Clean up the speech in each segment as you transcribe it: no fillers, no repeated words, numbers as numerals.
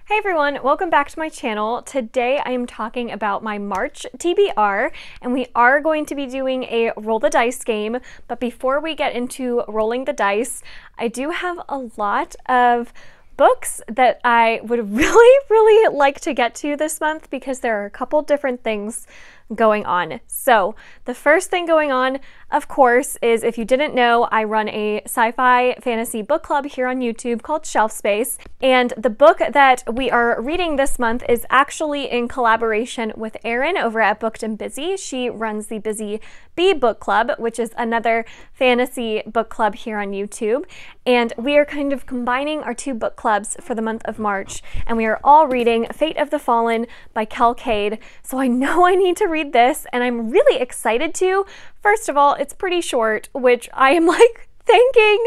Hey everyone, welcome back to my channel. Today I am talking about my March TBR, and we are going to be doing a roll the dice game. But before we get into rolling the dice, I do have a lot of books that I would really like to get to this month because there are a couple different things going on. So the first thing going on, of course, is if you didn't know, I run a sci-fi fantasy book club here on YouTube called Shelf Space, and the book that we are reading this month is actually in collaboration with Erin over at Booked and Busy. She runs the Busy Bee Book Club, which is another fantasy book club here on YouTube, and we are kind of combining our two book clubs for the month of March, and we are all reading Fate of the Fallen by Kel Cade. So I know I need to read this, and I'm really excited to. First of all, it's pretty short, which I am like thanking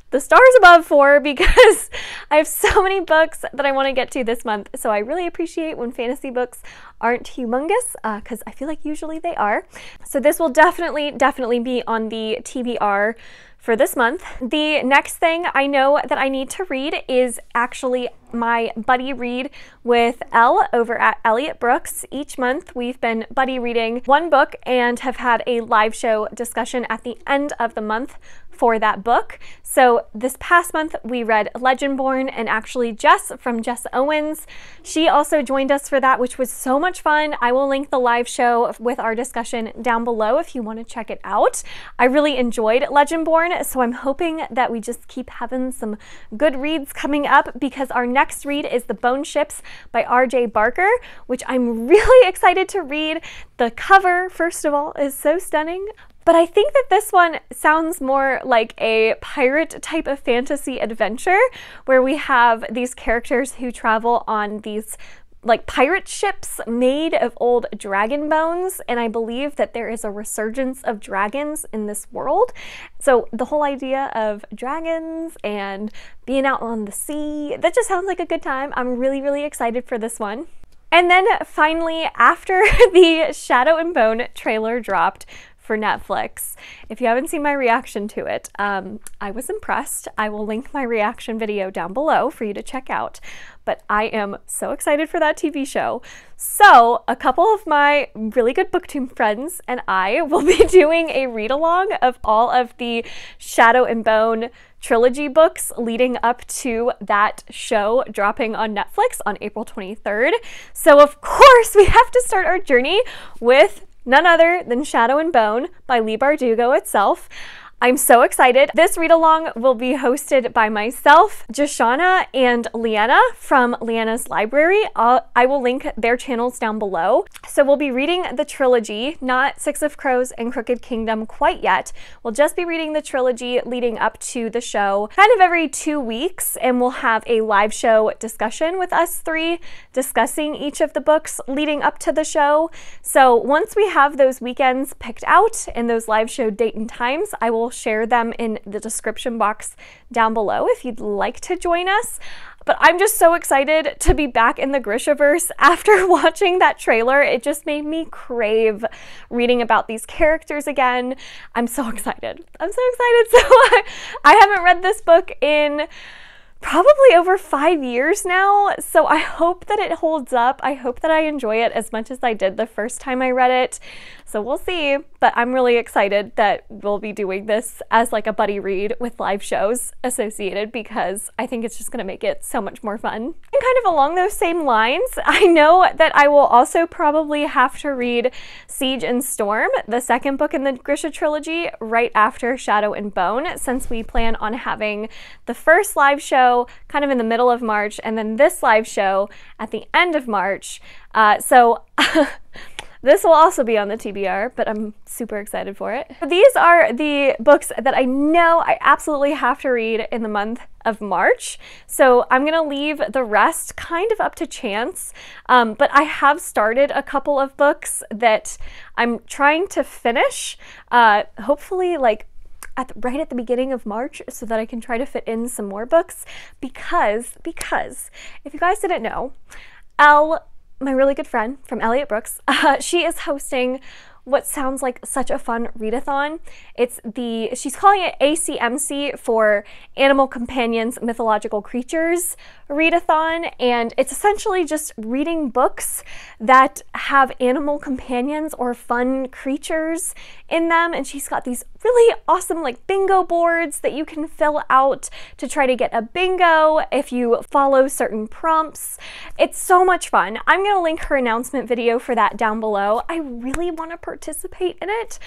the stars above for, because I have so many books that I want to get to this month. So I really appreciate when fantasy books aren't humongous, because I feel like usually they are. So this will definitely be on the TBR for this month. The next thing I know that I need to read is actually my buddy read with Elle over at Elliot Brooks. Each month we've been buddy reading one book and have had a live show discussion at the end of the month for that book. So this past month we read Legendborn, and actually Jess from Jess Owens, she also joined us for that, which was so much fun. I will link the live show with our discussion down below if you want to check it out. I really enjoyed Legendborn, so I'm hoping that we just keep having some good reads coming up, because our next read is The Bone Ships by R.J. Barker, which I'm really excited to read. The cover, first of all, is so stunning. But I think that this one sounds more like a pirate type of fantasy adventure, where we have these characters who travel on these like pirate ships made of old dragon bones, and I believe that there is a resurgence of dragons in this world. So the whole idea of dragons and being out on the sea, that just sounds like a good time. I'm really excited for this one. And then finally, after the Shadow and Bone trailer dropped for Netflix, if you haven't seen my reaction to it, I was impressed. I will link my reaction video down below for you to check out, but I am so excited for that TV show. So a couple of my really good booktube friends and I will be doing a read-along of all of the Shadow and Bone trilogy books leading up to that show dropping on Netflix on April 23rd. So of course we have to start our journey with none other than Shadow and Bone by Leigh Bardugo itself. I'm so excited. This read-along will be hosted by myself, Jashana, and Liene from Liene's Library. I will link their channels down below. So we'll be reading the trilogy, not Six of Crows and Crooked Kingdom quite yet. We'll just be reading the trilogy leading up to the show kind of every 2 weeks, and we'll have a live show discussion with us three discussing each of the books leading up to the show. So once we have those weekends picked out and those live show date and times, I will share them in the description box down below if you'd like to join us. But I'm just so excited to be back in the Grishaverse after watching that trailer. It just made me crave reading about these characters again. I'm so excited. I'm so excited. So I haven't read this book in probably over 5 years now, so I hope that it holds up. I hope that I enjoy it as much as I did the first time I read it. So we'll see, but I'm really excited that we'll be doing this as like a buddy read with live shows associated, because I think it's just gonna make it so much more fun. And kind of along those same lines, I know that I will also probably have to read Siege and Storm, the second book in the Grisha trilogy, right after Shadow and Bone, since we plan on having the first live show kind of in the middle of March, and then this live show at the end of March. This will also be on the TBR, but I'm super excited for it. These are the books that I know I absolutely have to read in the month of March. So I'm gonna leave the rest kind of up to chance. But I have started a couple of books that I'm trying to finish, hopefully like right at the beginning of March, so that I can try to fit in some more books, because if you guys didn't know, Elle, my really good friend from Elliot Brooks, she is hosting what sounds like such a fun readathon. She's calling it ACMC for Animal Companions Mythological Creatures readathon, and it's essentially just reading books that have animal companions or fun creatures in them. And she's got these really awesome like bingo boards that you can fill out to try to get a bingo if you follow certain prompts. It's so much fun. I'm gonna link her announcement video for that down below. I really want to participate in it.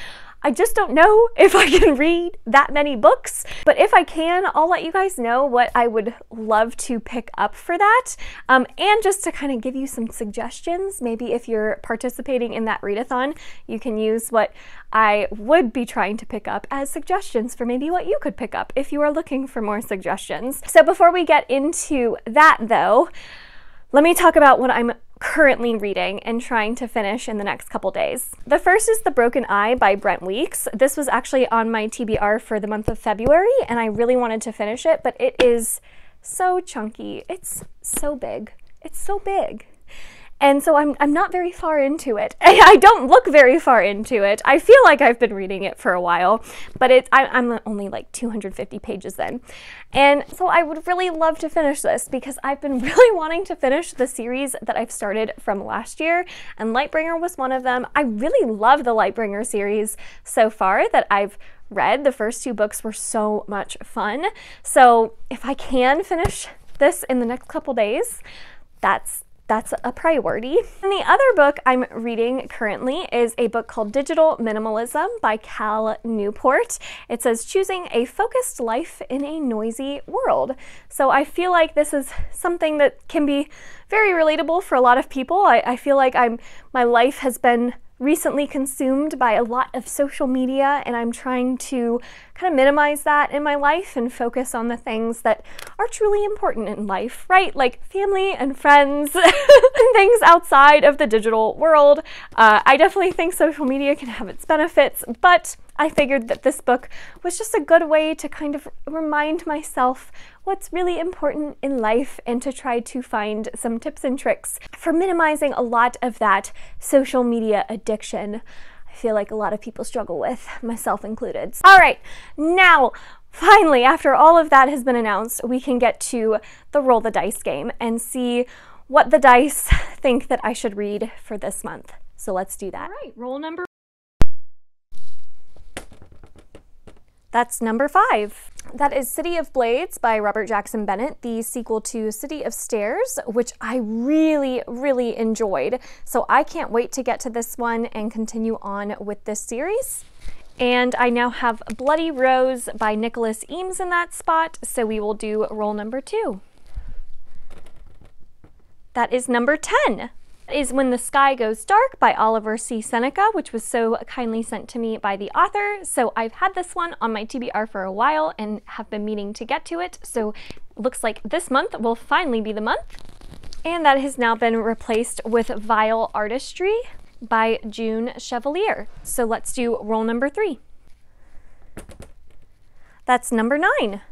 I just don't know if I can read that many books, but if I can, I'll let you guys know what I would love to pick up for that. And just to kind of give you some suggestions, maybe if you're participating in that readathon, you can use what I would be trying to pick up as suggestions for maybe what you could pick up if you are looking for more suggestions. So before we get into that though, let me talk about what I'm currently reading and trying to finish in the next couple days. The first is The Broken Eye by Brent Weeks. This was actually on my TBR for the month of February, and I really wanted to finish it, but it is so chunky. It's so big. It's so big. And so I'm not very far into it. I don't look very far into it. I feel like I've been reading it for a while, but I'm only like 250 pages in. And so I would really love to finish this because I've been really wanting to finish the series that I've started from last year, and Lightbringer was one of them. I really love the Lightbringer series so far that I've read. The first 2 books were so much fun. So if I can finish this in the next couple days, that's a priority. And the other book I'm reading currently is a book called Digital Minimalism by Cal Newport. It says choosing a focused life in a noisy world. So I feel like this is something that can be very relatable for a lot of people. I feel like my life has been recently consumed by a lot of social media, and I'm trying to kind of minimize that in my life and focus on the things that are truly important in life, right? Like family and friends and things outside of the digital world. I definitely think social media can have its benefits, but I figured that this book was just a good way to kind of remind myself what's really important in life and to try to find some tips and tricks for minimizing a lot of that social media addiction I feel like a lot of people struggle with, myself included. All right, now finally, after all of that has been announced, we can get to the roll the dice game and see what the dice think that I should read for this month. So let's do that. All right, roll number. That's number 5. That is City of Blades by Robert Jackson Bennett, the sequel to City of Stairs, which I really, really enjoyed. So I can't wait to get to this one and continue on with this series. And I now have Bloody Rose by Nicholas Eames in that spot, so we will do roll number 2. That is number 10. Is When the Sky Goes Dark by Oliver C. Seneca, which was so kindly sent to me by the author. So I've had this one on my TBR for a while and have been meaning to get to it. So it looks like this month will finally be the month. And that has now been replaced with Vile Artistry by June Chevalier. So let's do roll number 3. That's number 9.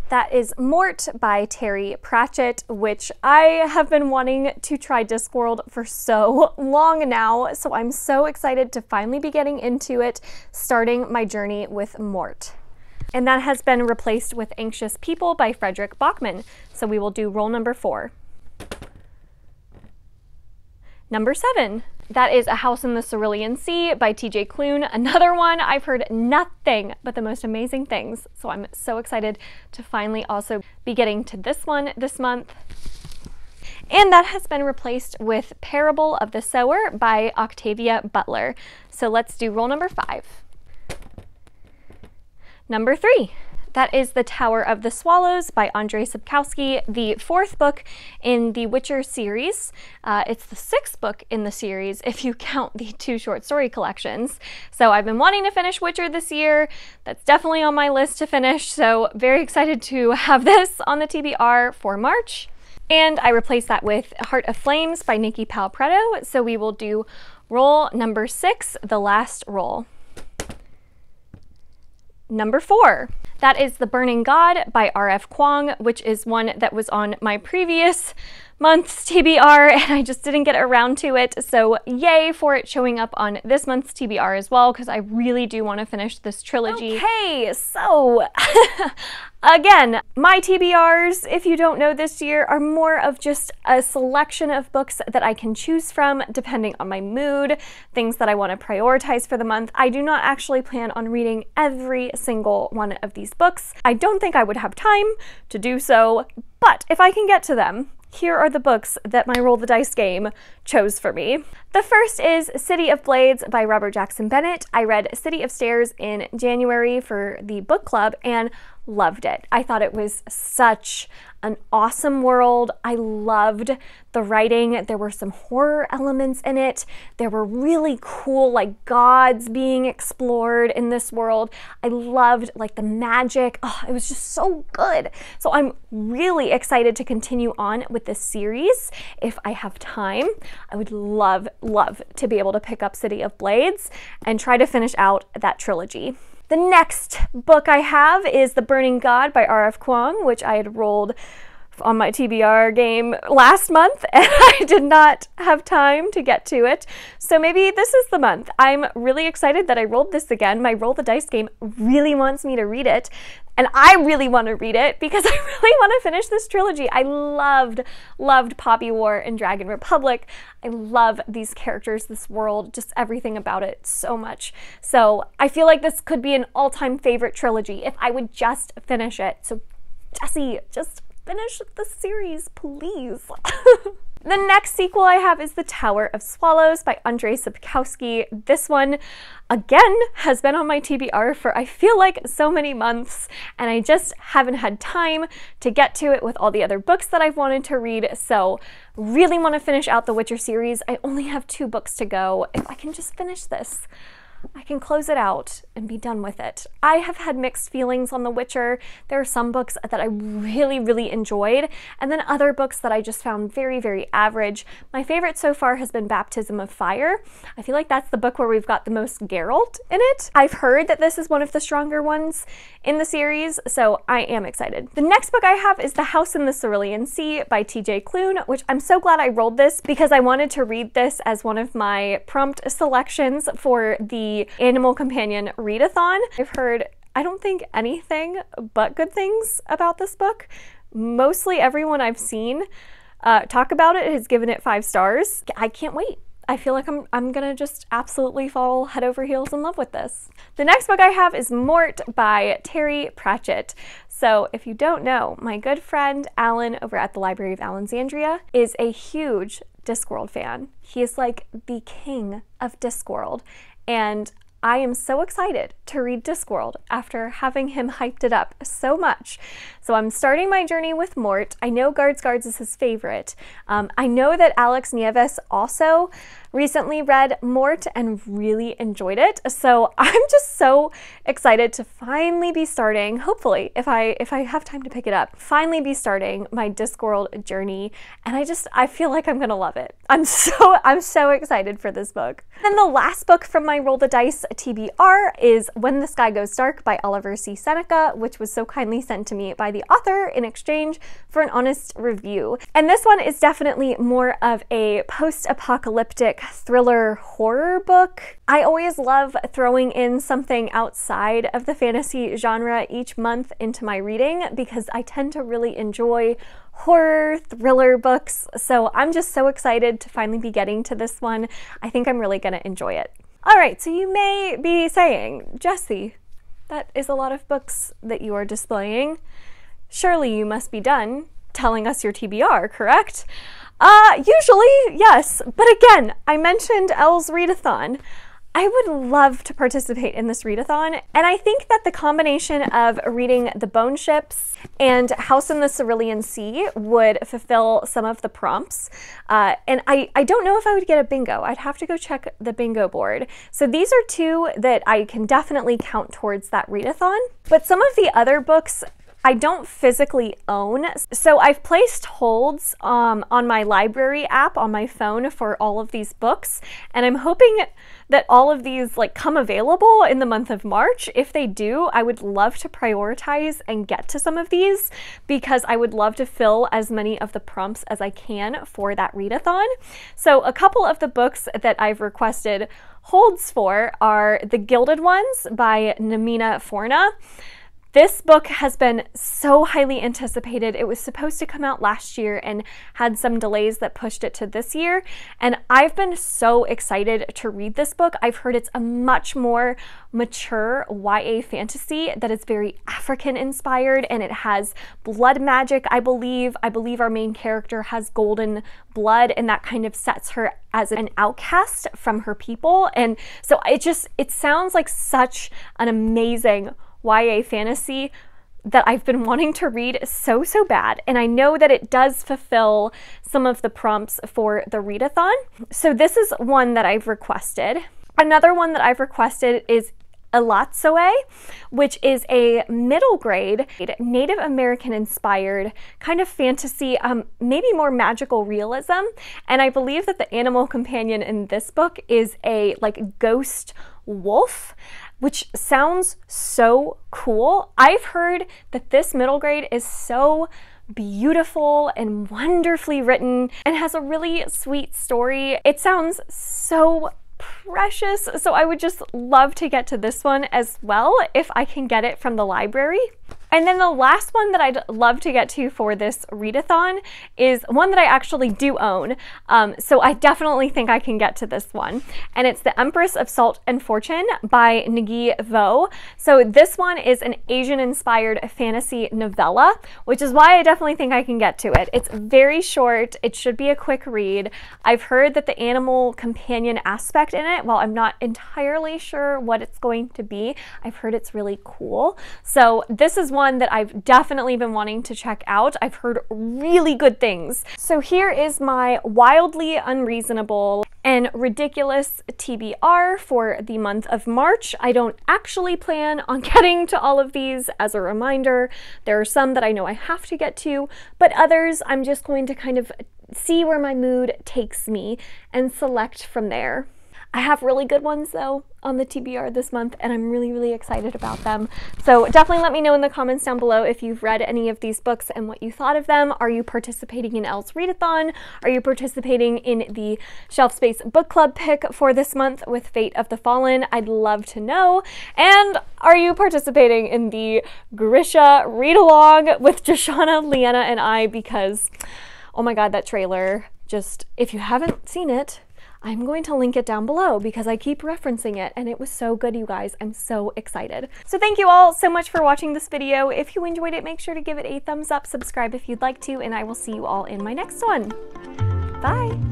That is Mort by Terry Pratchett, which I have been wanting to try Discworld for so long now, so I'm so excited to finally be getting into it, starting my journey with Mort. And that has been replaced with Anxious People by Frederick Bachman, so we will do roll number 4. Number 7. That is A House in the Cerulean Sea by TJ Cloon, another one I've heard nothing but the most amazing things. So I'm so excited to finally also be getting to this one this month. And that has been replaced with Parable of the Sower by Octavia Butler. So let's do roll number 5. Number 3. That is The Tower of the Swallows by Andrei Sapkowski, the 4th book in the Witcher series. It's the 6th book in the series if you count the 2 short story collections. So I've been wanting to finish Witcher this year. That's definitely on my list to finish, so very excited to have this on the TBR for March. And I replaced that with Heart of Flames by Nikki Palpretto, so we will do roll number 6, the last roll. Number 4. That is The Burning God by R.F. Kuang, which is one that was on my previous month's TBR, and I just didn't get around to it. So yay for it showing up on this month's TBR as well, because I really do want to finish this trilogy. Okay, so again, my TBRs, if you don't know this year, are more of just a selection of books that I can choose from depending on my mood, things that I want to prioritize for the month. I do not actually plan on reading every single one of these books. I don't think I would have time to do so, but if I can get to them, here are the books that my Roll the Dice game chose for me. The first is City of Blades by Robert Jackson Bennett. I read City of Stairs in January for the book club and loved it. I thought it was such an awesome world. I loved the writing. There were some horror elements in it. There were really cool like gods being explored in this world. I loved like the magic. Oh, it was just so good. So I'm really excited to continue on with this series. If I have time, I would love to be able to pick up City of Blades and try to finish out that trilogy. The next book I have is The Burning God by R.F. Kuang, which I had rolled on my TBR game last month, and I did not have time to get to it. So maybe this is the month. I'm really excited that I rolled this again. My Roll the Dice game really wants me to read it, and I really want to read it because I really want to finish this trilogy. I loved Poppy War and Dragon Republic. I love these characters, this world, just everything about it so much. So I feel like this could be an all-time favorite trilogy if I would just finish it. So Jessie, just finish the series, please. The next sequel I have is The Tower of Swallows by Andrei Sapkowski. This one, again, has been on my TBR for I feel like so many months, and I just haven't had time to get to it with all the other books that I've wanted to read, so really want to finish out the Witcher series. I only have 2 books to go. If I can just finish this, I can close it out and be done with it. I have had mixed feelings on The Witcher. There are some books that I really enjoyed, and then other books that I just found very average. My favorite so far has been Baptism of Fire. I feel like that's the book where we've got the most Geralt in it. I've heard that this is one of the stronger ones in the series, so I am excited. The next book I have is The House in the Cerulean Sea by TJ Cloon, which I'm so glad I rolled this because I wanted to read this as one of my prompt selections for the Animal Companion Readathon. I've heard, I don't think anything but good things about this book. Mostly everyone I've seen talk about it has given it 5 stars. I can't wait. I feel like I'm gonna just absolutely fall head over heels in love with this. The next book I have is Mort by Terry Pratchett. So if you don't know, my good friend Alan over at the Library of Allenxandria is a huge Discworld fan. He is like the king of Discworld. And I am so excited to read Discworld after having him hyped it up so much. So I'm starting my journey with Mort. I know Guards is his favorite. I know that Alex Nieves also recently read Mort and really enjoyed it. So I'm just so excited to finally be starting, hopefully, if I have time to pick it up, finally be starting my Discworld journey. And I feel like I'm gonna love it. I'm so excited for this book. Then the last book from my Roll the Dice TBR is When the Sky Goes Dark by Oliver C. Seneca, which was so kindly sent to me by the author in exchange for an honest review. And this one is definitely more of a post-apocalyptic thriller horror book. I always love throwing in something outside of the fantasy genre each month into my reading because I tend to really enjoy horror thriller books. So I'm just so excited to finally be getting to this one. I think I'm really gonna enjoy it. All right, so you may be saying, Jessie, that is a lot of books that you are displaying. Surely you must be done telling us your TBR, correct? Usually, yes. But again, I mentioned Elle's Readathon. I would love to participate in this readathon, and I think that the combination of reading The Bone Ships and House in the Cerulean Sea would fulfill some of the prompts. And I don't know if I would get a bingo. I'd have to go check the bingo board. So these are 2 that I can definitely count towards that readathon. But some of the other books I don't physically own. So I've placed holds on my library app on my phone for all of these books, and I'm hoping that all of these like come available in the month of March. If they do, I would love to prioritize and get to some of these because I would love to fill as many of the prompts as I can for that readathon. So a couple of the books that I've requested holds for are The Gilded Ones by Namina Forna. This book has been so highly anticipated. It was supposed to come out last year and had some delays that pushed it to this year. And I've been so excited to read this book. I've heard it's a much more mature YA fantasy that is very African inspired, and it has blood magic, I believe. I believe our main character has golden blood, and that kind of sets her as an outcast from her people. And so it sounds like such an amazing YA fantasy that I've been wanting to read so bad, and I know that it does fulfill some of the prompts for the readathon. So this is one that I've requested. Another one that I've requested is Elazoe, which is a middle grade Native American inspired kind of fantasy, maybe more magical realism. And I believe that the animal companion in this book is a like ghost wolf, which sounds so cool. I've heard that this middle grade is so beautiful and wonderfully written and has a really sweet story. It sounds so precious, so I would just love to get to this one as well if I can get it from the library. And then the last one that I'd love to get to for this readathon is one that I actually do own, so I definitely think I can get to this one, and it's The Empress of Salt and Fortune by Nagy Vaux. So this one is an Asian-inspired fantasy novella, which is why I definitely think I can get to it. It's very short. It should be a quick read. I've heard that the animal companion aspect in it, while I'm not entirely sure what it's going to be, I've heard it's really cool. So this is one that I've definitely been wanting to check out. I've heard really good things. So here is my wildly unreasonable and ridiculous TBR for the month of March. I don't actually plan on getting to all of these. As a reminder, there are some that I know I have to get to, but others I'm just going to kind of see where my mood takes me and select from there. I have really good ones though on the TBR this month, and I'm really excited about them. So definitely let me know in the comments down below if you've read any of these books and what you thought of them. Are you participating in Elle's Readathon? Are you participating in the Shelf Space Book Club pick for this month with Fate of the Fallen? I'd love to know. And are you participating in the Grisha read-along with Jashana, Liene, and I? Because, oh my god, that trailer, just, if you haven't seen it, I'm going to link it down below because I keep referencing it, and it was so good, you guys. I'm so excited. So thank you all so much for watching this video. If you enjoyed it, make sure to give it a thumbs up, subscribe if you'd like to, and I will see you all in my next one. Bye!